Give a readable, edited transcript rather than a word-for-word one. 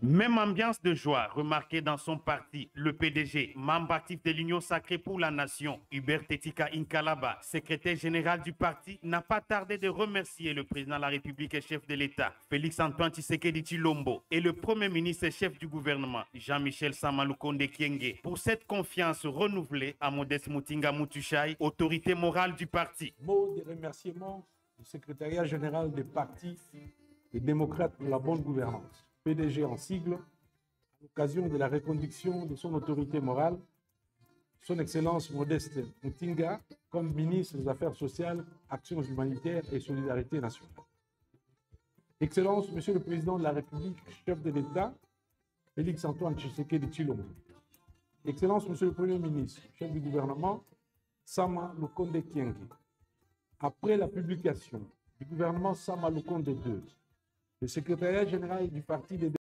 Même ambiance de joie remarquée dans son parti. Le PDG, membre actif de l'Union sacrée pour la nation, Hubert Tetika Inkalaba, secrétaire général du parti, n'a pas tardé de remercier le président de la République et chef de l'État, Félix-Antoine Tshisekedi Tshilombo, et le premier ministre et chef du gouvernement, Jean-Michel Sama Lukonde Kyenge, pour cette confiance renouvelée à Modeste Mutinga Mutushai, autorité morale du parti. Mot de remerciement du secrétariat général des partis et démocrates pour la bonne gouvernance. PDG en sigle, à l'occasion de la reconduction de son autorité morale, son Excellence Modeste Mutinga, comme ministre des Affaires sociales, Actions humanitaires et solidarité nationale. Excellence, Monsieur le Président de la République, chef de l'État, Félix-Antoine Tshisekedi Tshilombo. Excellence, Monsieur le Premier ministre, chef du gouvernement, Sama Lukonde Kyenge. Après la publication du gouvernement Sama Lukonde II, le secrétariat général du Parti des